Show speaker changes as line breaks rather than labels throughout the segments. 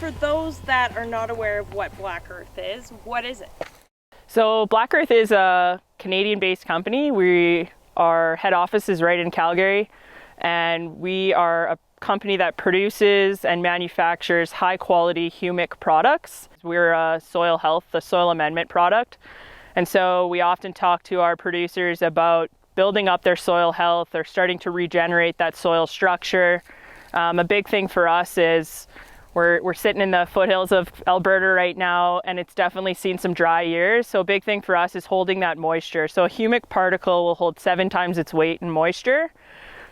for those that are not aware of what Black Earth is, what is it?
So Black Earth is a Canadian-based company. Our head office is right in Calgary, and we are a company that produces and manufactures high-quality humic products. We're a soil health, a soil amendment product, and so we often talk to our producers about building up their soil health or starting to regenerate that soil structure. A big thing for us is we're sitting in the foothills of Alberta right now, and it's definitely seen some dry years. So a big thing for us is holding that moisture. So a humic particle will hold 7 times its weight in moisture.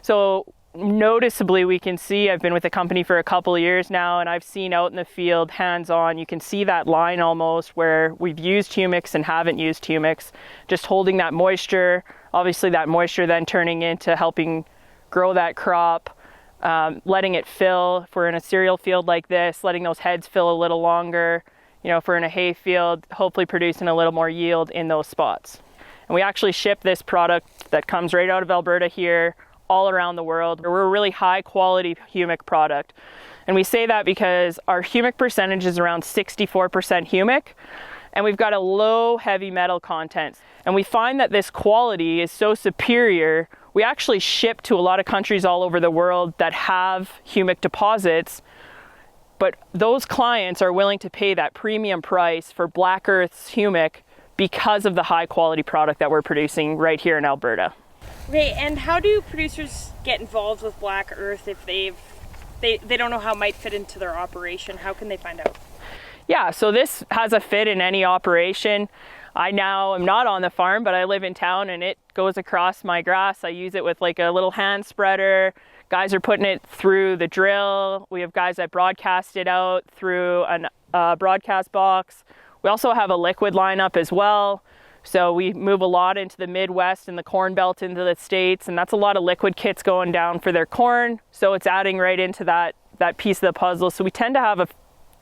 So noticeably we can see, I've been with the company for a couple of years now, and I've seen out in the field, hands-on, you can see that line almost where we've used humics and haven't used humics, just holding that moisture. Obviously that moisture then turning into helping grow that crop. Letting it fill. If we're in a cereal field like this, letting those heads fill a little longer. If we're in a hay field, hopefully producing a little more yield in those spots. And we actually ship this product that comes right out of Alberta here all around the world. We're a really high quality humic product. And we say that because our humic percentage is around 64% humic, and we've got a low heavy metal content. And we find that this quality is so superior, we actually ship to a lot of countries all over the world that have humic deposits, but those clients are willing to pay that premium price for Black Earth's humic because of the high quality product that we're producing right here in Alberta.
Okay, and how do producers get involved with Black Earth if they don't know how it might fit into their operation? How can they find out?
Yeah, so this has a fit in any operation. I now am not on the farm, but I live in town, and it goes across my grass. I use it with like a little hand spreader. Guys are putting it through the drill. We have guys that broadcast it out through a broadcast box. We also have a liquid lineup as well. So we move a lot into the Midwest and the Corn Belt into the States, and that's a lot of liquid kits going down for their corn. So it's adding right into that piece of the puzzle. So we tend to have a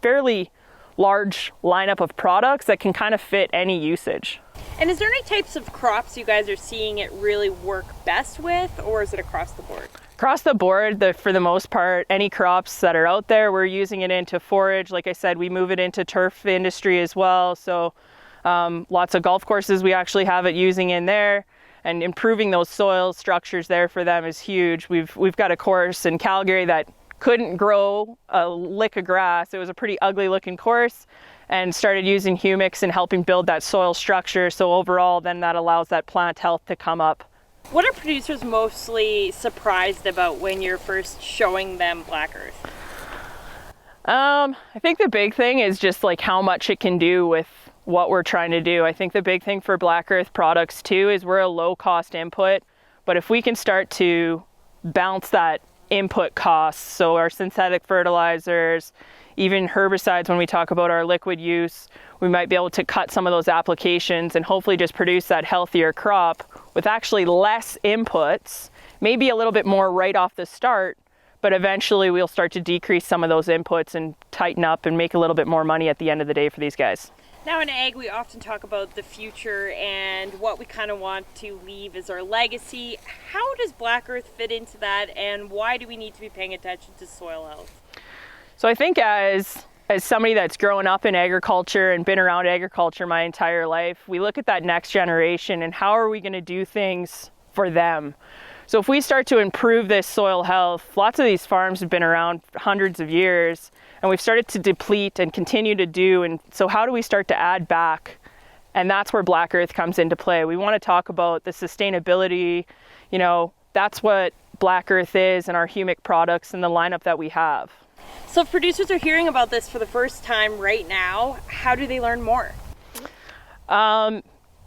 fairly large lineup of products that can kind of fit any usage.
And is there any types of crops you guys are seeing it really work best with, or is it across the board?
Across the board, for the most part, any crops that are out there, we're using it into forage. Like I said, we move it into turf industry as well. So lots of golf courses, we actually have it using in there, and improving those soil structures there for them is huge. We've got a course in Calgary that couldn't grow a lick of grass. It was a pretty ugly looking course, and started using humics and helping build that soil structure. So overall, then that allows that plant health to come up.
What are producers mostly surprised about when you're first showing them Black Earth?
I think the big thing is just like how much it can do with what we're trying to do. I think the big thing for Black Earth products too is we're a low cost input, but if we can start to bounce that input costs, so our synthetic fertilizers, even herbicides, when we talk about our liquid use, we might be able to cut some of those applications and hopefully just produce that healthier crop with actually less inputs, maybe a little bit more right off the start, but eventually we'll start to decrease some of those inputs and tighten up and make a little bit more money at the end of the day for these guys.
Now in ag, we often talk about the future and what we kind of want to leave as our legacy. How does Black Earth fit into that, and why do we need to be paying attention to soil health?
So I think as somebody that's grown up in agriculture and been around agriculture my entire life, we look at that next generation and how are we going to do things for them? So if we start to improve this soil health, lots of these farms have been around hundreds of years, and we've started to deplete and continue to do. And so how do we start to add back? And that's where Black Earth comes into play. We want to talk about the sustainability, that's what Black Earth is and our humic products and the lineup that we have.
So if producers are hearing about this for the first time right now, how do they learn more?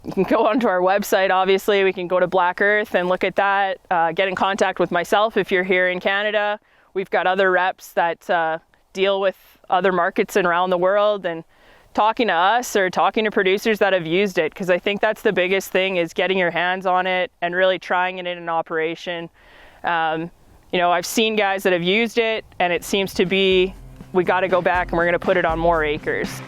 You can go onto our website, obviously. We can go to Black Earth and look at that. Get in contact with myself if you're here in Canada. We've got other reps that deal with other markets around the world, and talking to us or talking to producers that have used it, because I think that's the biggest thing, is getting your hands on it and really trying it in an operation. I've seen guys that have used it, and it seems to be, we got to go back and we're going to put it on more acres.